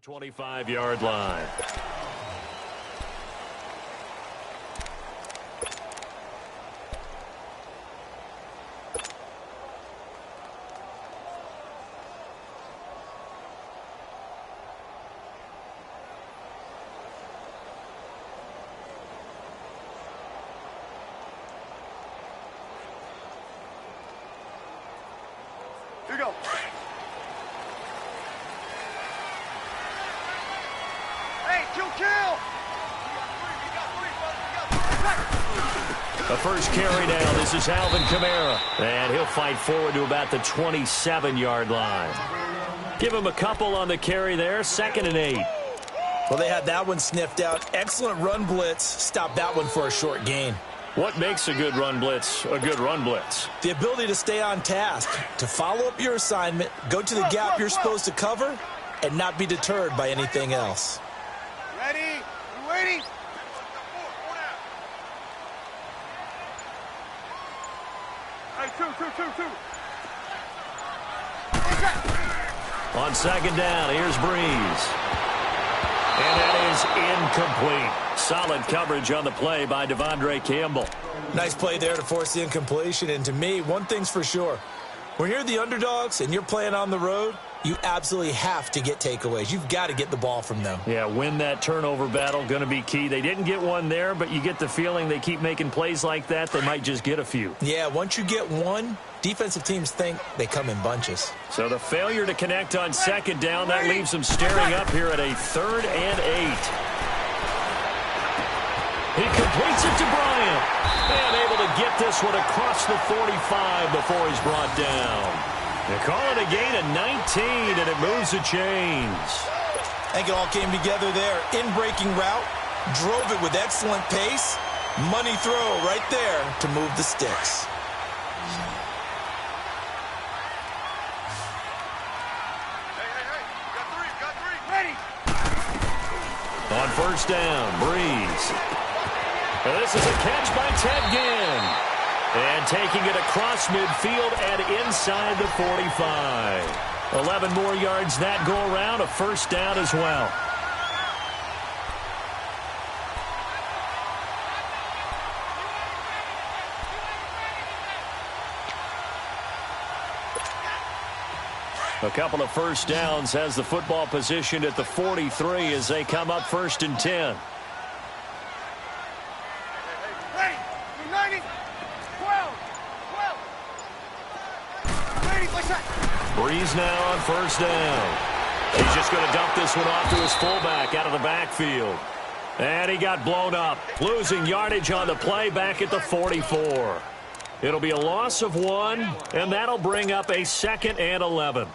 The 25-yard line. Here you go. Hey, kill! The first carry down. This is Alvin Kamara. And he'll fight forward to about the 27-yard line. Give him a couple on the carry there. 2nd and 8. Well, they had that one sniffed out. Excellent run blitz. Stop that one for a short gain. What makes a good run blitz a good run blitz? The ability to stay on task, to follow up your assignment, go to the gap you're supposed to cover, and not be deterred by anything else. Ready? You waiting? Hey, two. On 2nd down, here's Breeze. And that is incomplete. Solid coverage on the play by Devondre Campbell. Nice play there to force the incompletion. And to me, one thing's for sure. When you're the underdogs and you're playing on the road, you absolutely have to get takeaways. You've got to get the ball from them. Yeah, win that turnover battle, going to be key. They didn't get one there, but you get the feeling they keep making plays like that, they might just get a few. Yeah, once you get one, defensive teams think they come in bunches. So the failure to connect on 2nd down, that leaves them staring up here at a 3rd and 8. He completes it to Bryant. And able to get this one across the 45 before he's brought down. They call it a gain of 19, and it moves the chains. I think it all came together there. In-breaking route, drove it with excellent pace. Money throw right there to move the sticks. Hey. Got three. Ready? On 1st down, Breeze. And this is a catch by Ted Ginn. And taking it across midfield and inside the 45. 11 more yards that go around, a 1st down as well. A couple of 1st downs has the football positioned at the 43 as they come up 1st and 10. Ready? 90. 12. Ready, like that. Breeze now on 1st down. He's just going to dump this one off to his fullback out of the backfield. And he got blown up, losing yardage on the play back at the 44. It'll be a loss of 1, and that'll bring up a 2nd and 11.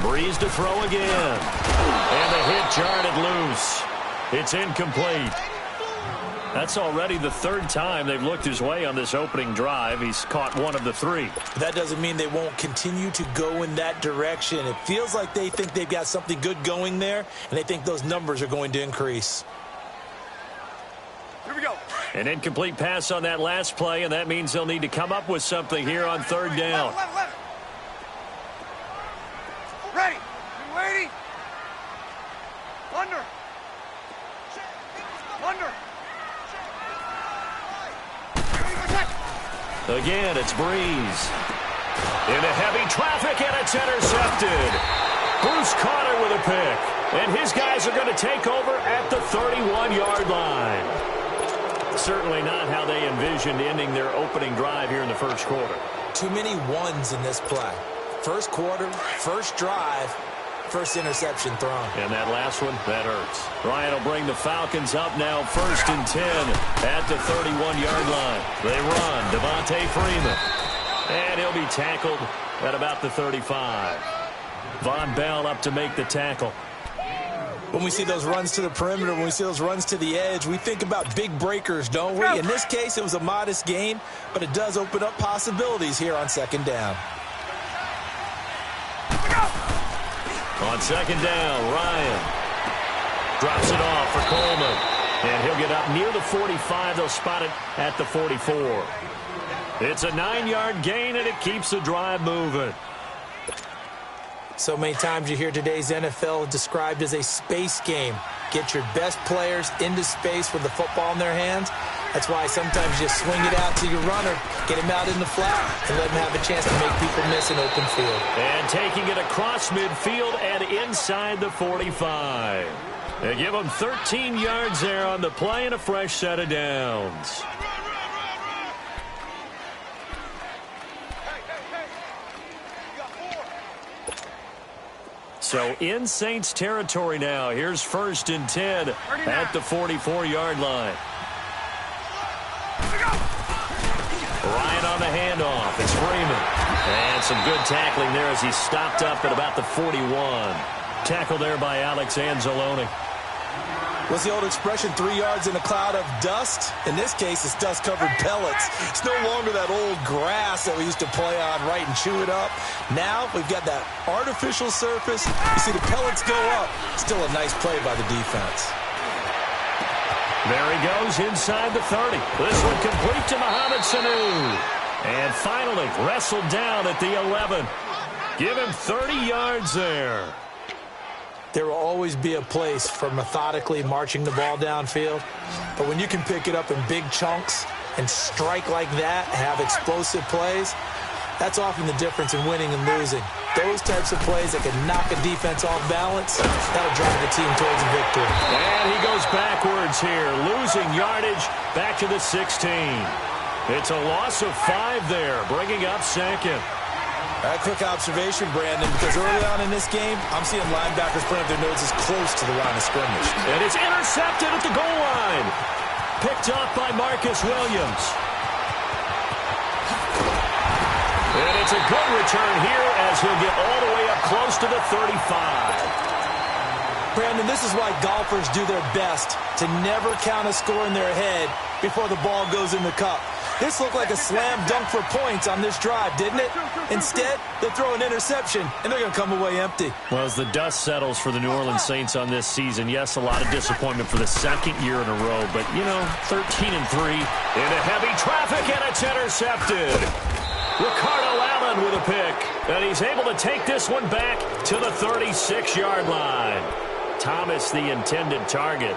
Breeze to throw again. And the hit jarred it loose. It's incomplete. That's already the 3rd time they've looked his way on this opening drive. He's caught 1 of the 3. That doesn't mean they won't continue to go in that direction. It feels like they think they've got something good going there, and they think those numbers are going to increase. Here we go. An incomplete pass on that last play, and that means they'll need to come up with something here on 3rd down. Ready? You waiting? Under. Again, it's Breeze. Into heavy traffic, and it's intercepted. Bruce Carter with a pick. And his guys are going to take over at the 31-yard line. Certainly not how they envisioned ending their opening drive here in the 1st quarter. Too many ones in this play. 1st quarter, 1st drive, 1st interception thrown. And that last one, that hurts. Ryan will bring the Falcons up now 1st and 10 at the 31-yard line. They run. Devontae Freeman. And he'll be tackled at about the 35. Von Bell up to make the tackle. When we see those runs to the perimeter, when we see those runs to the edge, we think about big breakers, don't we? In this case, it was a modest gain, but it does open up possibilities here on 2nd down. On 2nd down, Ryan drops it off for Coleman. And he'll get up near the 45. They'll spot it at the 44. It's a 9-yard gain, and it keeps the drive moving. So many times you hear today's NFL described as a space game. Get your best players into space with the football in their hands. That's why sometimes you swing it out to your runner, get him out in the flat, and let him have a chance to make people miss an open field. And taking it across midfield and inside the 45. They give him 13 yards there on the play and a fresh set of downs. So in Saints territory now. Here's 1st and 10 at the 44-yard line. Ryan on the handoff. It's Freeman. And some good tackling there as he stopped up at about the 41. Tackled there by Alex Anzalone. What's the old expression, 3 yards in a cloud of dust? In this case, it's dust-covered pellets. It's no longer that old grass that we used to play on, right, and chew it up. Now we've got that artificial surface. You see the pellets go up. Still a nice play by the defense. There he goes inside the 30. This one complete to Mohamed Sanu. And finally wrestled down at the 11. Give him 30 yards there. There will always be a place for methodically marching the ball downfield. But when you can pick it up in big chunks and strike like that, have explosive plays, that's often the difference in winning and losing. Those types of plays that can knock a defense off balance, that'll drive the team towards a victory. And he goes backwards here, losing yardage back to the 16. It's a loss of 5 there, bringing up 2nd. A quick observation, Brandon, because early on in this game, I'm seeing linebackers putting up their noses close to the line of scrimmage. And it's intercepted at the goal line. Picked up by Marcus Williams. And it's a good return here as he'll get all the way up close to the 35. Brandon, this is why golfers do their best to never count a score in their head before the ball goes in the cup. This looked like a slam dunk for points on this drive, didn't it? Instead, they throw an interception, and they're going to come away empty. Well, as the dust settles for the New Orleans Saints on this season, yes, a lot of disappointment for the 2nd year in a row. But, 13-3. Into heavy traffic, and it's intercepted. Ricardo Allen with a pick. And he's able to take this one back to the 36-yard line. Thomas, the intended target.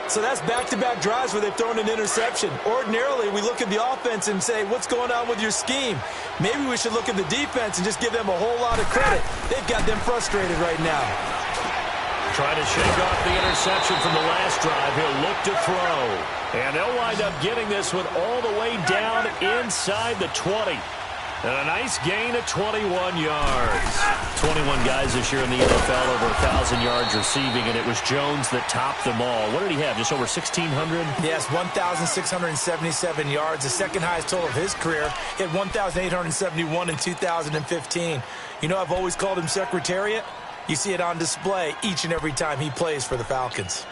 So that's back-to-back drives where they've thrown an interception. Ordinarily, we look at the offense and say, what's going on with your scheme? Maybe we should look at the defense and just give them a whole lot of credit. They've got them frustrated right now. Trying to shake off the interception from the last drive. He'll look to throw. And they'll wind up getting this one all the way down inside the 20. And a nice gain of 21 yards. 21 guys this year in the NFL over 1,000 yards receiving, and it was Jones that topped them all. What did he have, just over 1,600? Yes, 1,677 yards, the second highest total of his career. He had 1,871 in 2015. I've always called him Secretariat. You see it on display each and every time he plays for the Falcons.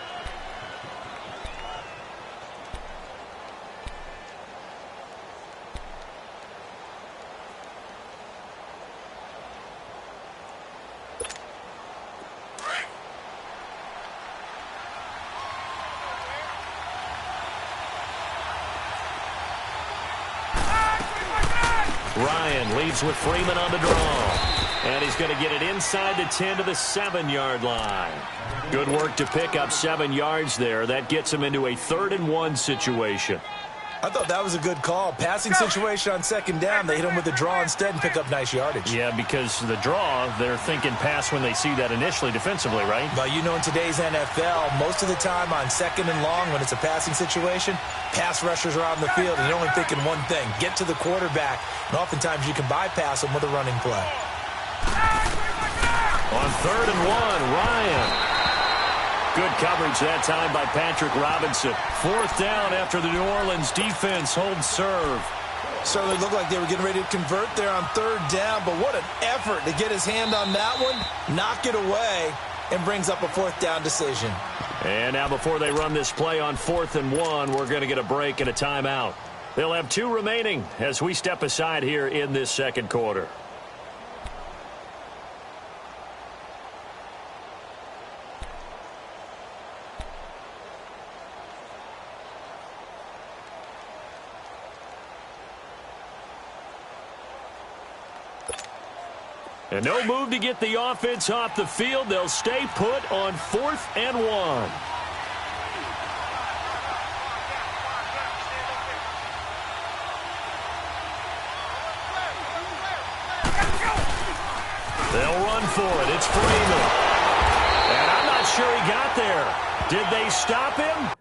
Ryan leads with Freeman on the draw. And he's going to get it inside the 10 to the 7-yard line. Good work to pick up 7 yards there. That gets him into a 3rd-and-1 situation. I thought that was a good call. Passing situation on 2nd down. They hit him with the draw instead and pick up nice yardage. Yeah, because the draw, they're thinking pass when they see that initially defensively, right? But in today's NFL, most of the time on 2nd and long, when it's a passing situation, pass rushers are out in the field, and you're only thinking one thing, get to the quarterback. And oftentimes you can bypass them with a running play. On 3rd and 1, Ryan. Good coverage that time by Patrick Robinson. 4th down after the New Orleans defense holds serve. Certainly looked like they were getting ready to convert there on 3rd down, but what an effort to get his hand on that one, knock it away, and brings up a 4th down decision. And now before they run this play on 4th and 1, we're going to get a break and a timeout. They'll have 2 remaining as we step aside here in this 2nd quarter. And no move to get the offense off the field. They'll stay put on 4th and 1. They'll run for it. It's Freeman. And I'm not sure he got there. Did they stop him?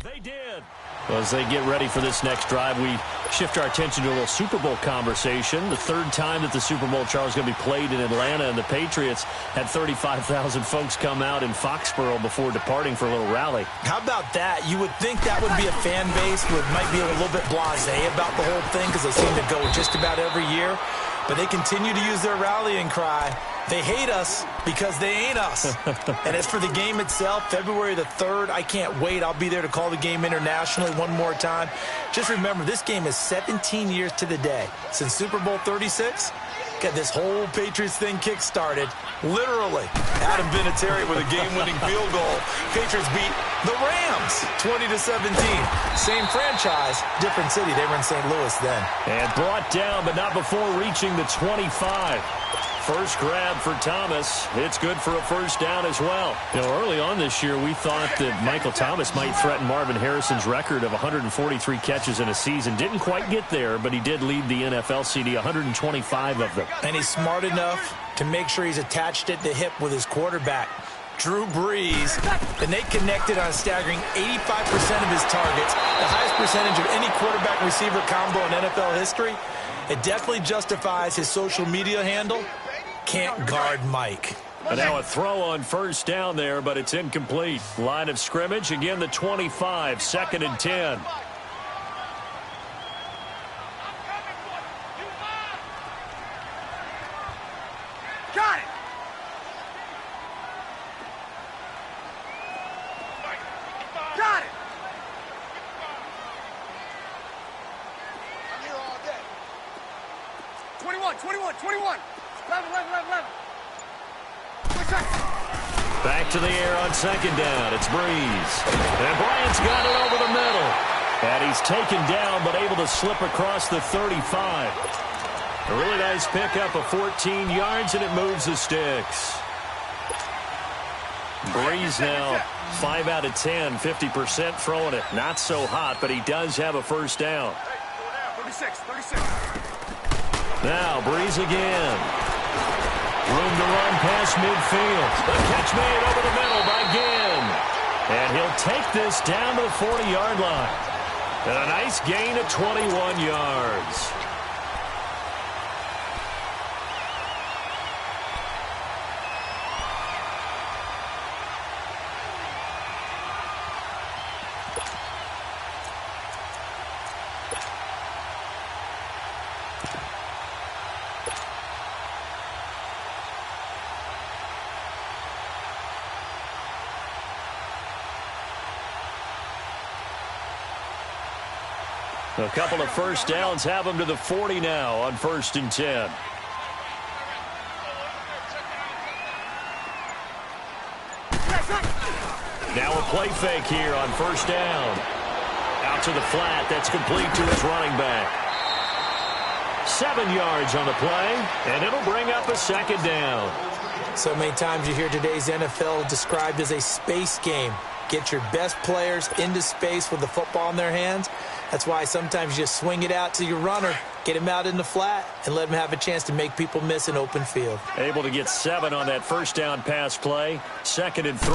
They did. Well, as they get ready for this next drive, we shift our attention to a little Super Bowl conversation. The third time that the Super Bowl, Charles, is going to be played in Atlanta, and the Patriots had 35,000 folks come out in Foxborough before departing for a little rally. How about that? You would think that would be a fan base who might be a little bit blasé about the whole thing because they seem to go just about every year. But they continue to use their rallying cry. They hate us because they ain't us. And as for the game itself, February the 3rd, I can't wait. I'll be there to call the game internationally one more time. Just remember, this game is 17 years to the day since Super Bowl 36. Got this whole Patriots thing kick-started. Literally. Adam Vinatieri with a game-winning field goal. Patriots beat the Rams 20-17. Same franchise, different city. They were in St. Louis then. And brought down, but not before reaching the 25. First grab for Thomas. It's good for a first down as well. You know, early on this year, we thought that Michael Thomas might threaten Marvin Harrison's record of 143 catches in a season. Didn't quite get there, but he did lead the NFL CD, 125 of them. And he's smart enough to make sure he's attached at the hip with his quarterback, Drew Brees, and they connected on a staggering 85% of his targets, the highest percentage of any quarterback-receiver combo in NFL history. It definitely justifies his social media handle, Can't Guard Mike. And now a throw on first down there, but it's incomplete. Line of scrimmage, again the 25, 2nd and 10. Got it. Got it. I'm here all day. 21, 21, 21. 11, 11, 11, 11. Back to the air on 2nd down. It's Brees. And Bryant's got it over the middle. And he's taken down, but able to slip across the 35. A really nice pickup of 14 yards, and it moves the sticks. Brees now 5 out of 10, 50% throwing it. Not so hot, but he does have a first down. 36, 36. Now Brees again. Room to run past midfield. The catch made over the middle by Ginn. And he'll take this down to the 40-yard line. And a nice gain of 21 yards. A couple of first downs have them to the 40 now on 1st and 10. Now a play fake here on first down. Out to the flat. That's complete to his running back. 7 yards on the play, and it'll bring up a 2nd down. So many times you hear today's NFL described as a space game. Get your best players into space with the football in their hands. That's why sometimes you just swing it out to your runner, get him out in the flat, and let him have a chance to make people miss an open field. Able to get 7 on that first down pass play. 2nd and 3.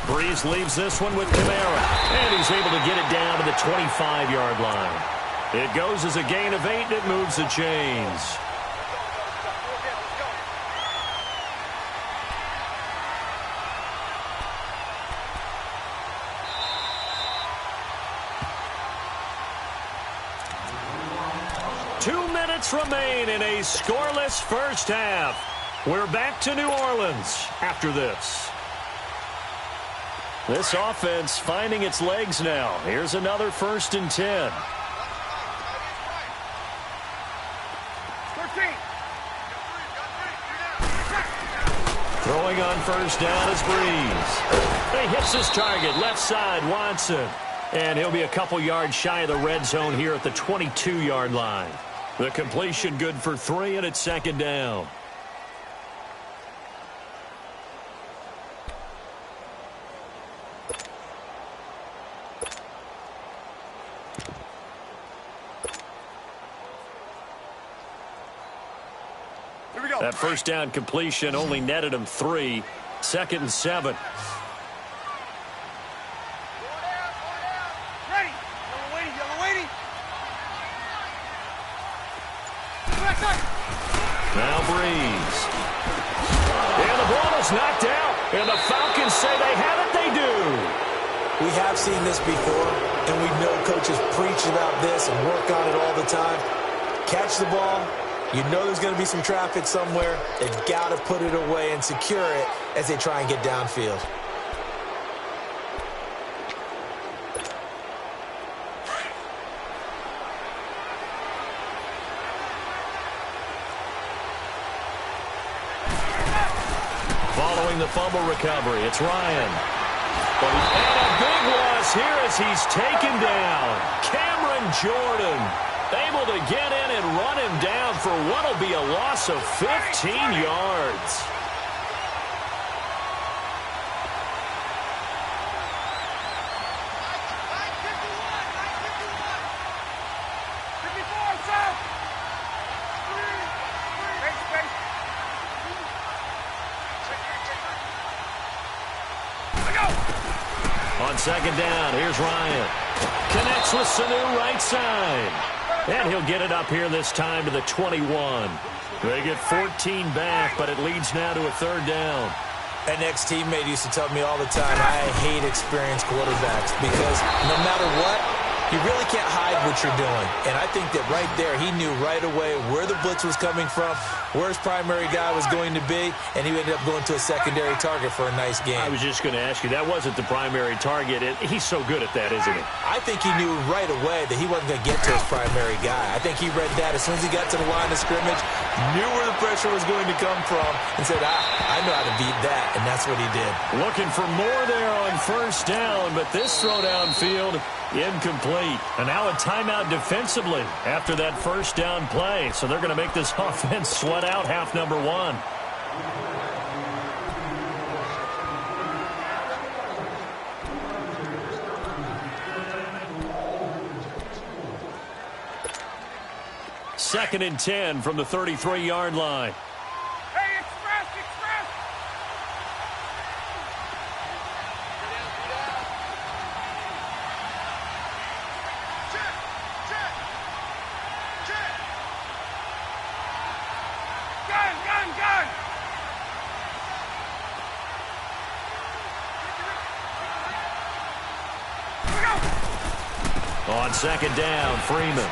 Brees leaves this one with Kamara, and he's able to get it down to the 25-yard line. It goes as a gain of 8, and it moves the chains. minutes remain in a scoreless first half. We're back to New Orleans after this. This offense finding its legs now. Here's another 1st and 10. 13. Throwing on 1st down is Breeze. He hits his target, left side, Watson. And he'll be a couple yards shy of the red zone here at the 22-yard line. The completion good for 3, and it's 2nd down. Here we go. That 1st down completion only netted him 3. 2nd and 7. Ready. Yellow waiting, yellow waiting. Now Breeze. And the ball is knocked out. And the Falcons say they have it. They do. We have seen this before, and we know coaches preach about this and work on it all the time. Catch the ball. You know there's going to be some traffic somewhere. They've got to put it away and secure it as they try and get downfield. Following the fumble recovery, it's Ryan. And a big loss here as he's taken down. Cameron Jordan able to get in and run him down for what will be a loss of 15 yards. On 2nd down, here's Ryan. Connects with Sanu right side. And he'll get it up here this time to the 21. They get 14 back, but it leads now to a 3rd down. An ex-teammate used to tell me all the time, I hate experienced quarterbacks because no matter what, you really can't hide what you're doing. And I think that right there, he knew right away where the blitz was coming from, where his primary guy was going to be, and he ended up going to a secondary target for a nice game. I was just going to ask you, that wasn't the primary target. He's so good at that, isn't he? I think he knew right away that he wasn't going to get to his primary guy. I think he read that as soon as he got to the line of scrimmage, knew where the pressure was going to come from, and said, I know how to beat that, and that's what he did. Looking for more there on 1st down, but this throw downfield, incomplete. And now a timeout defensively after that 1st down play. So they're going to make this offense sweat out half number 1. Second and 10 from the 33-yard line. Hey, express, express. Check, check, check. Gun, gun, gun. Here we go. On 2nd down, Freeman.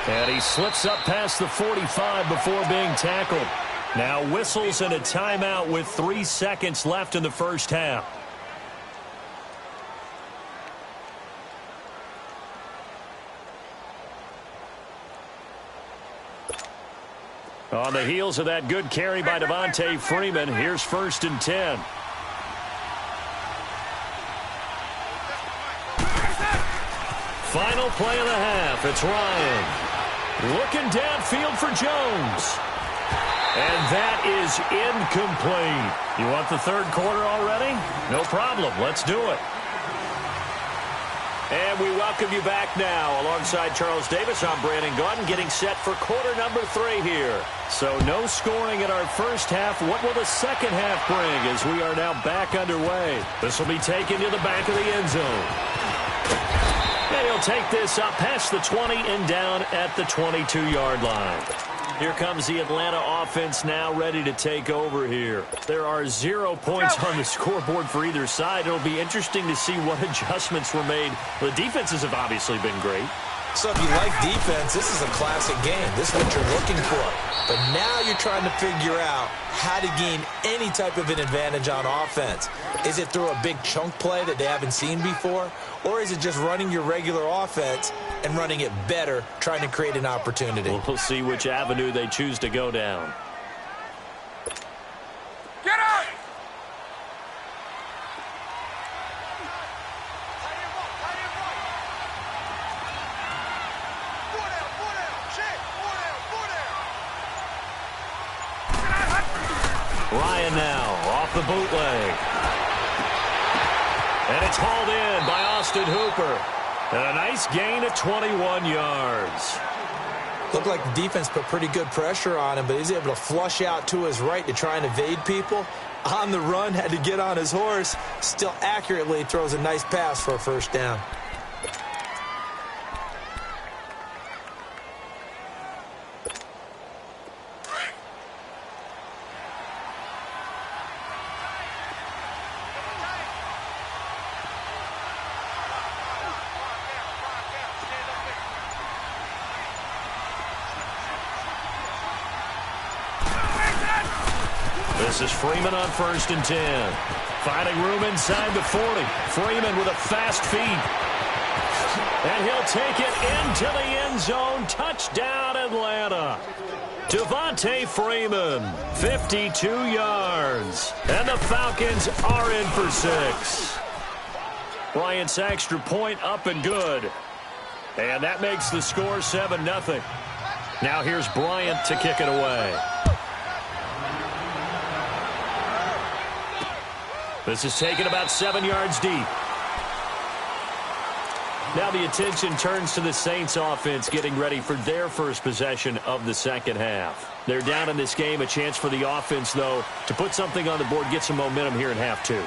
And he slips up past the 45 before being tackled. Now whistles and a timeout with 3 seconds left in the 1st half. On the heels of that good carry by Devontae Freeman, here's 1st and 10. Final play of the half. It's Ryan. Looking downfield for Jones. And that is incomplete. You want the 3rd quarter already? No problem. Let's do it. And we welcome you back now. Alongside Charles Davis, I'm Brandon Gaudin, getting set for quarter number 3 here. So no scoring in our 1st half. What will the 2nd half bring as we are now back underway? This will be taken to the back of the end zone. And he'll take this up past the 20 and down at the 22-yard line. Here comes the Atlanta offense now ready to take over here. There are 0 points on the scoreboard for either side. It'll be interesting to see what adjustments were made. The defenses have obviously been great. So if you like defense, this is a classic game. This is what you're looking for. But now you're trying to figure out how to gain any type of an advantage on offense. Is it through a big chunk play that they haven't seen before? Or is it just running your regular offense and running it better, trying to create an opportunity? We'll see which avenue they choose to go down. Get out! Ryan now off the bootleg. And it's hauled in by Austin Hooper. And a nice gain of 21 yards. Looked like the defense put pretty good pressure on him, but he's able to flush out to his right to try and evade people. On the run, had to get on his horse. Still accurately throws a nice pass for a first down. This is Freeman on 1st and 10. Finding room inside the 40. Freeman with a fast feet. And he'll take it into the end zone. Touchdown, Atlanta. Devontae Freeman, 52 yards. And the Falcons are in for 6. Bryant's extra point up and good. And that makes the score 7-0. Now here's Bryant to kick it away. This is taken about 7 yards deep. Now the attention turns to the Saints offense getting ready for their first possession of the second half. They're down in this game. A chance for the offense, though, to put something on the board, get some momentum here in half 2.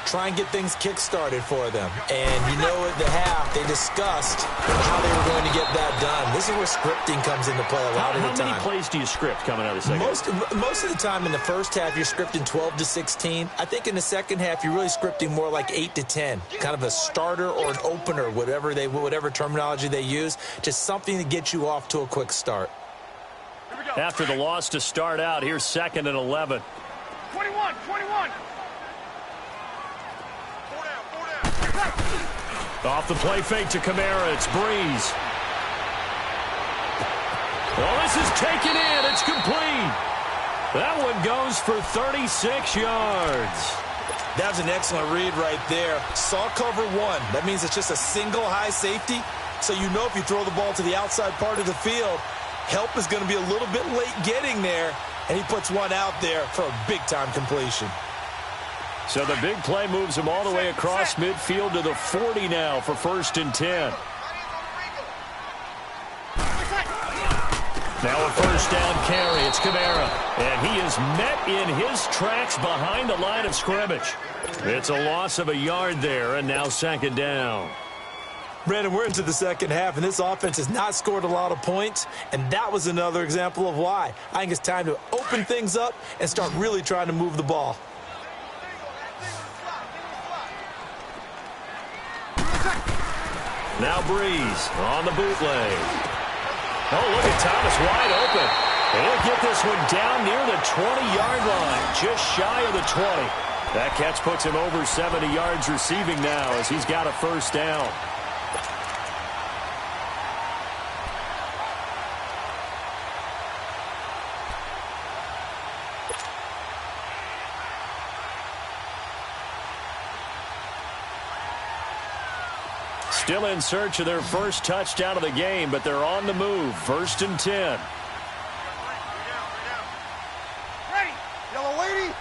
Try and get things kick-started for them. And you know at the half, they discussed how they were going to get that done. This is where scripting comes into play a lot of the time. How many plays do you script coming out of the second half? Most of the time in the first half, you're scripting 12 to 16. I think in the second half, you're really scripting more like 8 to 10. Kind of a starter or an opener, whatever terminology they use. Just something to get you off to a quick start. After the loss to start out, here's 2nd and 11. 21. Off the play fake to Kamara. It's Breeze. Well, this is taken in. It's complete. That one goes for 36 yards. That was an excellent read right there. Saw cover 1. That means it's just a single high safety. So you know if you throw the ball to the outside part of the field, help is going to be a little bit late getting there. And he puts one out there for a big-time completion. So the big play moves him all the way across midfield to the 40 now for 1st and 10. Now a first down carry. It's Kamara. And he is met in his tracks behind the line of scrimmage. It's a loss of a yard there, and now 2nd down. Brandon, we're into the second half, and this offense has not scored a lot of points, and that was another example of why. I think it's time to open things up and start really trying to move the ball. Now Breeze on the bootleg. Oh, look at Thomas wide open. And he'll get this one down near the 20-yard line, just shy of the 20. That catch puts him over 70 yards receiving now as he's got a first down. Still in search of their first touchdown of the game, but they're on the move. 1st and 10. Ready, yellow lady.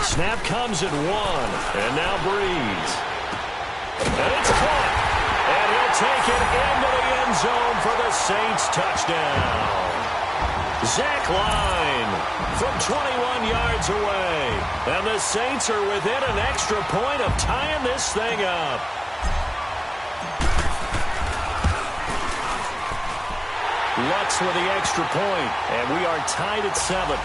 Snap comes at 1, and now Breeze. And it's caught. And he'll take it into the end zone for the Saints touchdown. Zach Line from 21 yards away. And the Saints are within an extra point of tying this thing up. Lutz with the extra point, and we are tied at 7.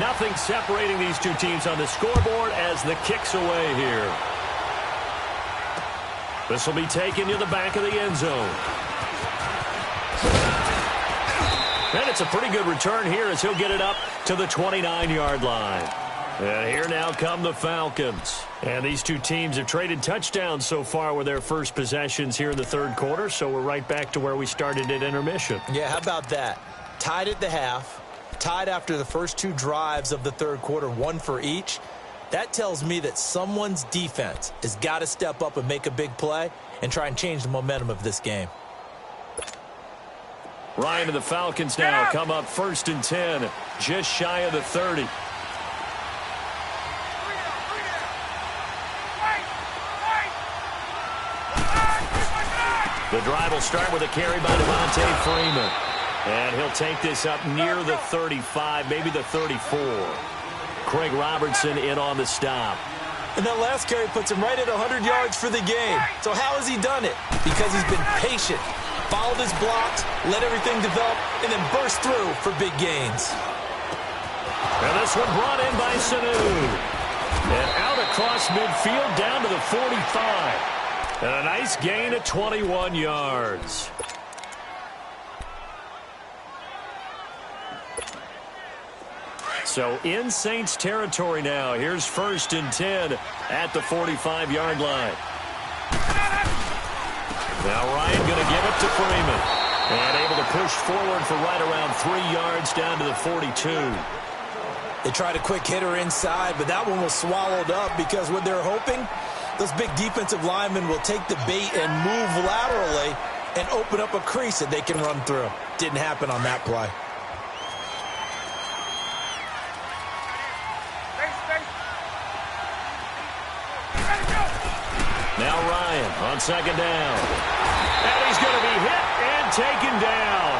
Nothing separating these two teams on the scoreboard as the kick's away here. This will be taken to the back of the end zone. And it's a pretty good return here as he'll get it up to the 29-yard line. And here now come the Falcons. And these two teams have traded touchdowns so far with their first possessions here in the third quarter, so we're right back to where we started at intermission. Yeah, how about that? Tied at the half, tied after the first two drives of the third quarter, one for each. That tells me that someone's defense has got to step up and make a big play and try and change the momentum of this game. Ryan and the Falcons now come up 1st and 10, just shy of the 30. The drive will start with a carry by Devontae Freeman. And he'll take this up near the 35, maybe the 34. Craig Robertson in on the stop. And that last carry puts him right at 100 yards for the game. So how has he done it? Because he's been patient, followed his blocks, let everything develop, and then burst through for big gains. And this one brought in by Sanu. And out across midfield down to the 45. And a nice gain of 21 yards. So in Saints territory now. Here's 1st and 10 at the 45-yard line. Now Ryan going to give it to Freeman. And able to push forward for right around 3 yards down to the 42. They tried a quick hitter inside, but that one was swallowed up because what they're hoping, those big defensive linemen will take the bait and move laterally and open up a crease that they can run through. Didn't happen on that play. Now Ryan on 2nd down. And he's going to be hit and taken down.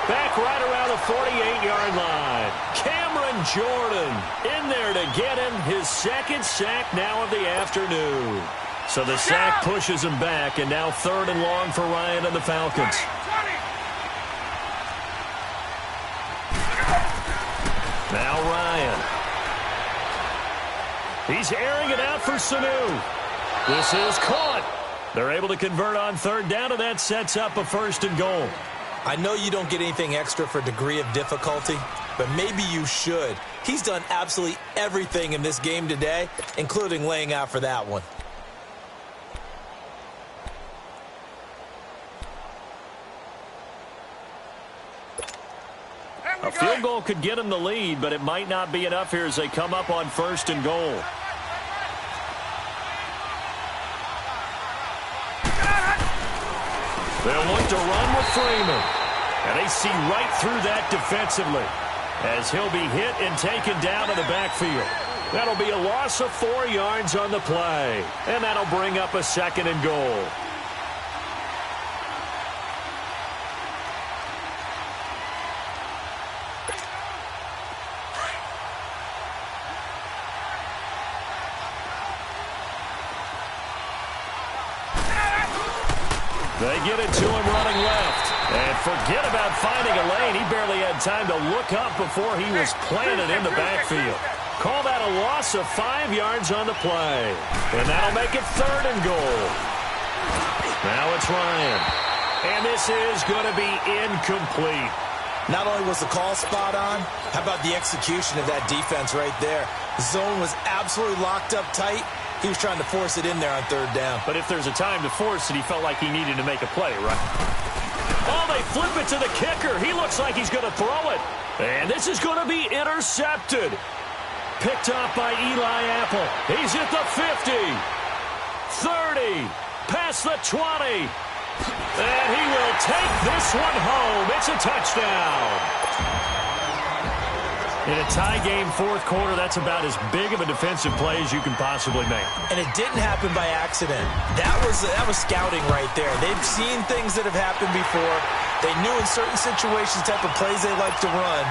Back right around the 48-yard line. Cameron Jordan in there to get him his 2nd sack now of the afternoon. So the sack pushes him back, and now 3rd and long for Ryan and the Falcons. Now Ryan. He's airing it out for Sanu. This is caught. They're able to convert on 3rd down, and that sets up a 1st and goal. I know you don't get anything extra for degree of difficulty, but maybe you should. He's done absolutely everything in this game today, including laying out for that one. A field goal could get him the lead, but it might not be enough here as they come up on 1st and goal. They'll look to run with Freeman. And they see right through that defensively as he'll be hit and taken down in the backfield. That'll be a loss of 4 yards on the play. And that'll bring up a 2nd and goal. They get it to him running left. And forget about finding a lane. He barely had time to look up before he was planted in the backfield. Call that a loss of 5 yards on the play. And that'll make it 3rd and goal. Now it's Ryan. And this is going to be incomplete. Not only was the call spot on, how about the execution of that defense right there? The zone was absolutely locked up tight. He was trying to force it in there on 3rd down. But if there's a time to force it, he felt like he needed to make a play, right? Oh, they flip it to the kicker. He looks like he's going to throw it. And this is going to be intercepted. Picked off by Eli Apple. He's at the 50, 30, past the 20. And he will take this one home. It's a touchdown. In a tie-game fourth quarter, that's about as big of a defensive play as you can possibly make. And it didn't happen by accident. That was scouting right there. They've seen things that have happened before. They knew in certain situations type of plays they like to run,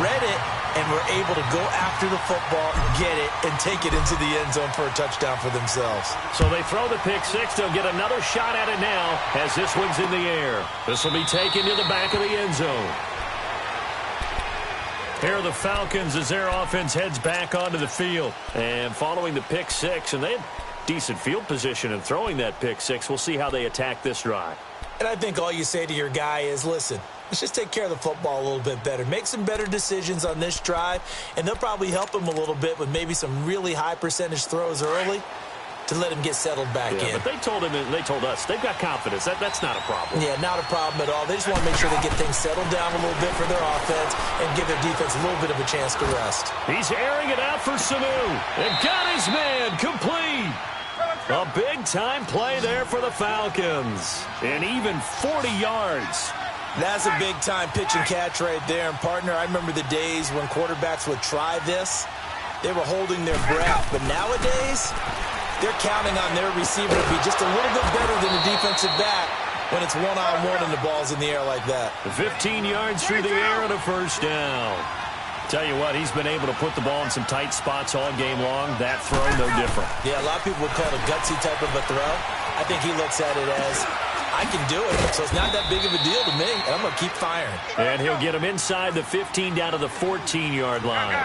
read it, and were able to go after the football, get it, and take it into the end zone for a touchdown for themselves. So they throw the pick six. They'll get another shot at it now as this one's in the air. This will be taken to the back of the end zone. Here are the Falcons as their offense heads back onto the field. And following the pick six, and they had decent field position in throwing that pick six. We'll see how they attack this drive. And I think all you say to your guy is, listen, let's just take care of the football a little bit better. Make some better decisions on this drive, and they'll probably help him a little bit with maybe some really high percentage throws early to let him get settled back in. But they told him, and they told us, they've got confidence. That's not a problem. Yeah, not a problem at all. They just want to make sure they get things settled down a little bit for their offense and give their defense a little bit of a chance to rest. He's airing it out for Sanu. And got his man complete. A big-time play there for the Falcons. And even 40 yards. That's a big-time pitch and catch right there. And, partner, I remember the days when quarterbacks would try this. They were holding their breath. But nowadays, they're counting on their receiver to be just a little bit better than the defensive back when it's one-on-one and the ball's in the air like that. 15 yards through the air and a first down. Tell you what, he's been able to put the ball in some tight spots all game long. That throw, no different. Yeah, a lot of people would call it a gutsy type of a throw. I think he looks at it as, I can do it, so it's not that big of a deal to me, and I'm going to keep firing. And he'll get him inside the 15 down to the 14-yard line.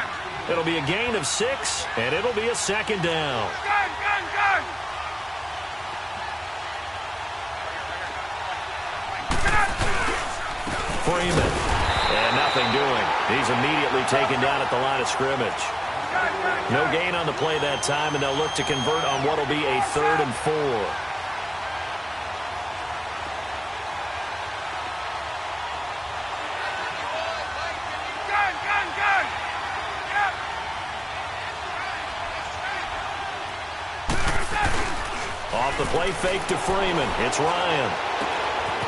It'll be a gain of 6, and it'll be a second down. Freeman. And nothing doing. He's immediately taken down at the line of scrimmage. No gain on the play that time, and they'll look to convert on what will be a 3rd and 4. Off the play fake to Freeman. It's Ryan.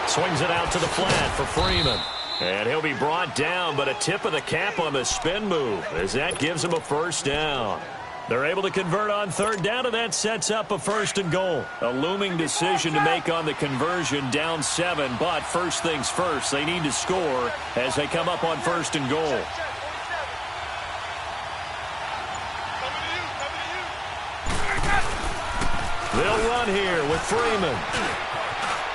Swings it out to the flat for Freeman. And he'll be brought down, but a tip of the cap on the spin move as that gives him a first down. They're able to convert on 3rd down, and that sets up a 1st and goal. A looming decision to make on the conversion, down 7, but first things first, they need to score as they come up on 1st and goal. They'll run here with Freeman.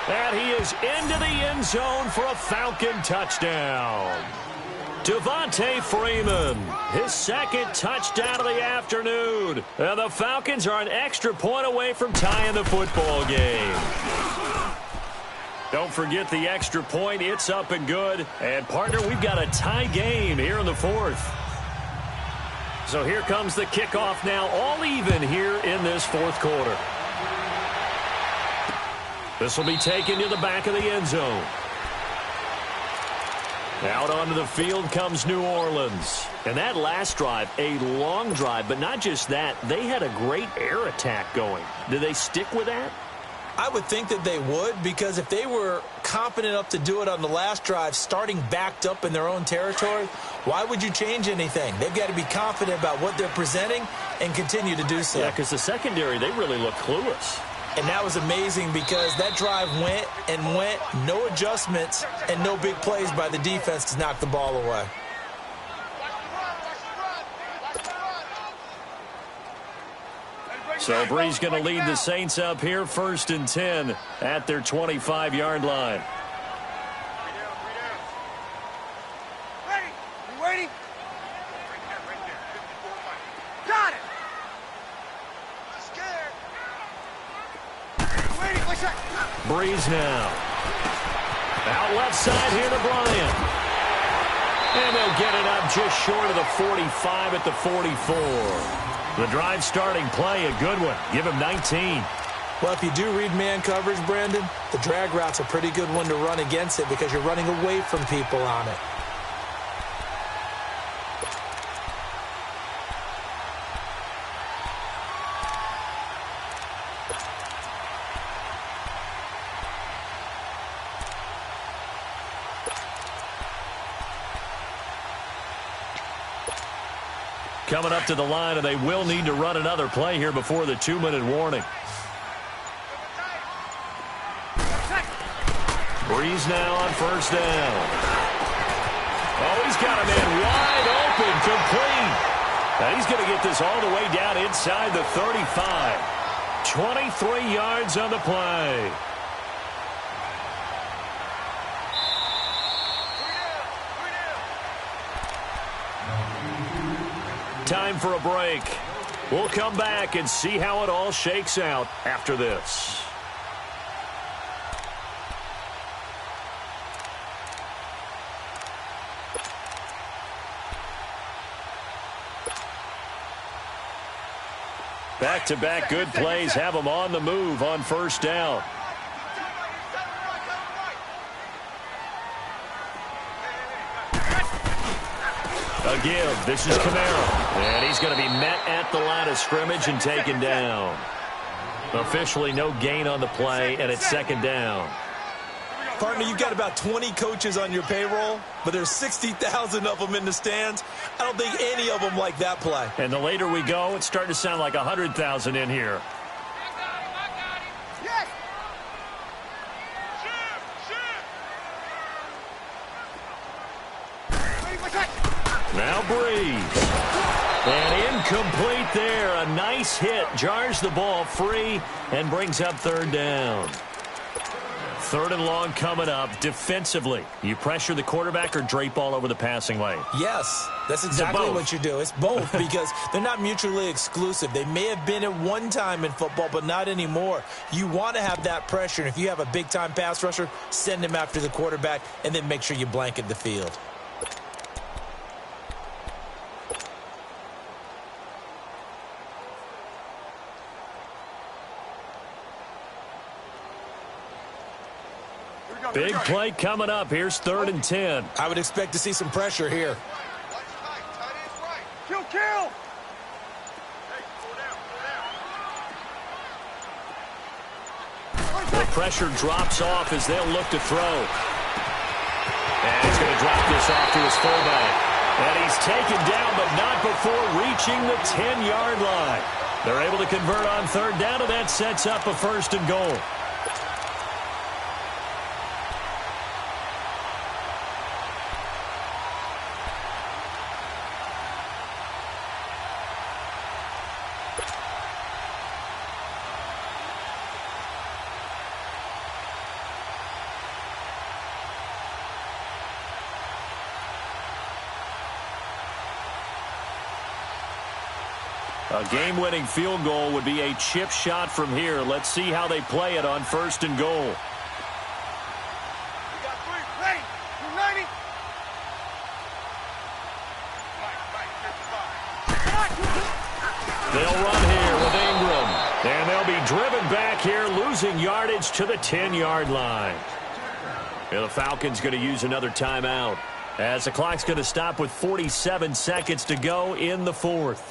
And he is into the end zone for a Falcon touchdown. Devontae Freeman, his 2nd touchdown of the afternoon. And the Falcons are an extra point away from tying the football game. Don't forget the extra point. It's up and good. And, partner, we've got a tie game here in the 4th. So here comes the kickoff now, all even here in this 4th quarter. This will be taken to the back of the end zone. Out onto the field comes New Orleans. And that last drive, a long drive, but not just that, they had a great air attack going. Do they stick with that? I would think that they would, because if they were confident enough to do it on the last drive, starting backed up in their own territory, why would you change anything? They've got to be confident about what they're presenting and continue to do so. Yeah, because the secondary, they really look clueless. And that was amazing because that drive went and went, no adjustments and no big plays by the defense to knock the ball away. So Bree's going to lead the Saints up here, 1st and 10 at their 25-yard line. Ready? You waiting? Got it! Scared. Waiting, what's that? Breeze now. Out left side here to Bryant. And they'll get it up just short of the 45 at the 44. The drive starting play, a good one. Give him 19. Well, if you do read man coverage, Brandon, the drag route's a pretty good one to run against it because you're running away from people on it. coming up to the line, and they will need to run another play here before the 2-minute warning. Breeze now on first down. Oh, he's got a man wide open, complete. Now he's going to get this all the way down inside the 35. 23 yards on the play. Time for a break. We'll come back and see how it all shakes out after this. Back-to-back good plays have them on the move on first down. A give. This is Camaro. And he's going to be met at the line of scrimmage and taken down. Officially no gain on the play, and it's second down. Partner, you've got about 20 coaches on your payroll, but there's 60,000 of them in the stands. I don't think any of them like that play. And the later we go, it's starting to sound like 100,000 in here. Yes. Now Breeze. And incomplete there. A nice hit. Jars the ball free and brings up third down. Third and long coming up. Defensively, you pressure the quarterback or drape all over the passing lane? Yes, that's exactly what you do. It's both because they're not mutually exclusive. They may have been at one time in football, but not anymore. You want to have that pressure, and if you have a big-time pass rusher, send him after the quarterback, and then make sure you blanket the field. Big play coming up. Here's 3rd and 10. I would expect to see some pressure here. Kill, kill. The pressure drops off as they'll look to throw. And he's going to drop this off to his fullback. And he's taken down, but not before reaching the 10-yard line. They're able to convert on third down, and that sets up a 1st and goal. A game-winning field goal would be a chip shot from here. Let's see how they play it on 1st and goal. We got 3. Ready. 290. They'll run here with Ingram. And they'll be driven back here, losing yardage to the 10-yard line. And the Falcons going to use another timeout, as the clock's going to stop with 47 seconds to go in the 4th.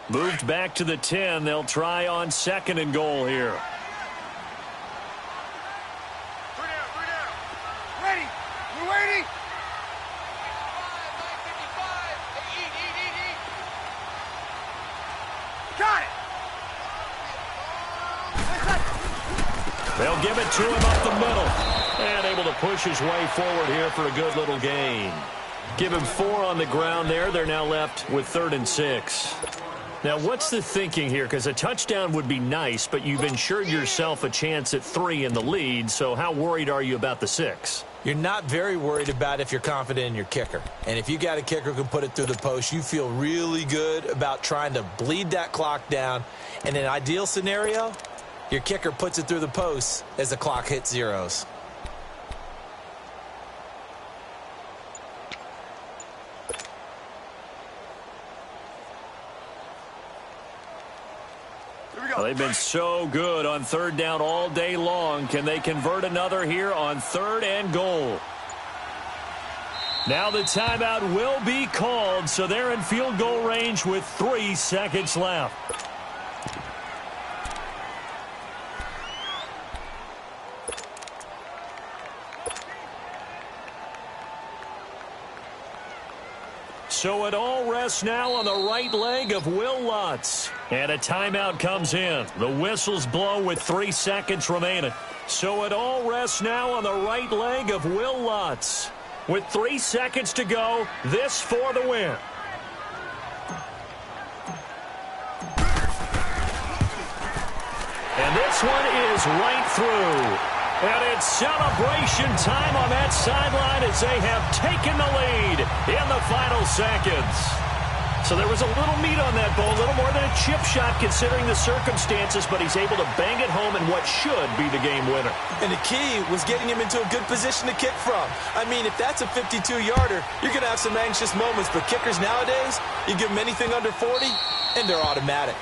Moved back to the 10. They'll try on 2nd and goal here. 3 down, 3 down. Ready. We're waiting. 955. Eat. Got it. They'll give it to him up the middle. And able to push his way forward here for a good little gain. Give him 4 on the ground there. They're now left with 3rd and 6. Now, what's the thinking here? Because a touchdown would be nice, but you've ensured yourself a chance at 3 in the lead, so how worried are you about the 6? You're not very worried about if you're confident in your kicker. And if you got a kicker who can put it through the post, you feel really good about trying to bleed that clock down. In an ideal scenario, your kicker puts it through the post as the clock hits zeros. Well, they've been so good on 3rd down all day long. Can they convert another here on 3rd and goal? Now the timeout will be called, so they're in field goal range with 3 seconds left. So it all rests now on the right leg of Will Lutz. And a timeout comes in. The whistles blow with 3 seconds remaining. So it all rests now on the right leg of Will Lutz. With 3 seconds to go, this for the win. And this one is right through. And it's celebration time on that sideline as they have taken the lead in the final seconds. So there was a little meat on that ball, a little more than a chip shot considering the circumstances, but he's able to bang it home in what should be the game winner. And the key was getting him into a good position to kick from. I mean, if that's a 52-yarder, you're going to have some anxious moments, but kickers nowadays, you give them anything under 40, and they're automatic.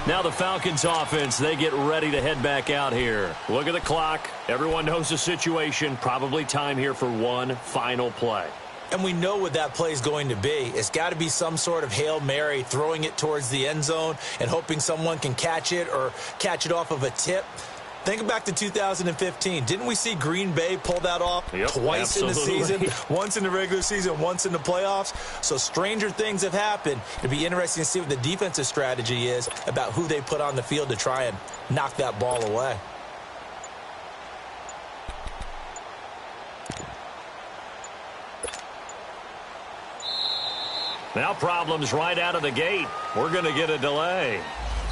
Now the Falcons offense, they get ready to head back out here. Look at the clock. Everyone knows the situation. Probably time here for one final play. And we know what that play is going to be. It's got to be some sort of Hail Mary, throwing it towards the end zone and hoping someone can catch it or catch it off of a tip. Think back to 2015. Didn't we see Green Bay pull that off twice in the season? Once in the regular season, once in the playoffs. So stranger things have happened. It'd be interesting to see what the defensive strategy is about who they put on the field to try and knock that ball away. Now problems right out of the gate. We're going to get a delay.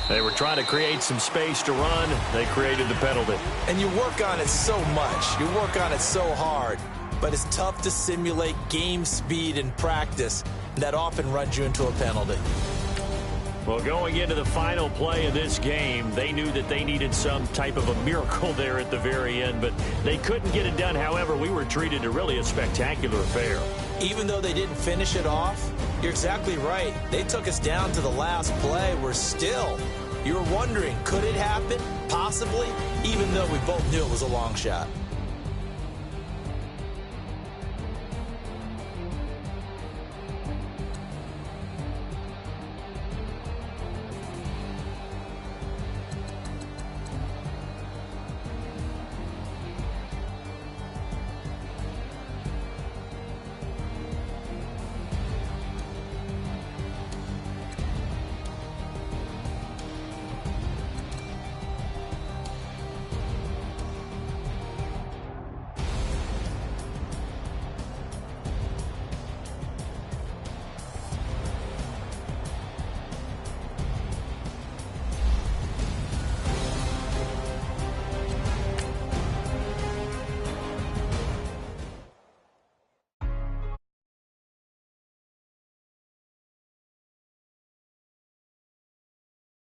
They were trying to create some space to run. They created the penalty. And you work on it so much. You work on it so hard. But it's tough to simulate game speed in practice. That often runs you into a penalty. Well, going into the final play of this game, they knew that they needed some type of a miracle there at the very end, but they couldn't get it done. However, we were treated to really a spectacular affair. Even though they didn't finish it off, you're exactly right. They took us down to the last play. You were wondering, could it happen? Possibly, even though we both knew it was a long shot.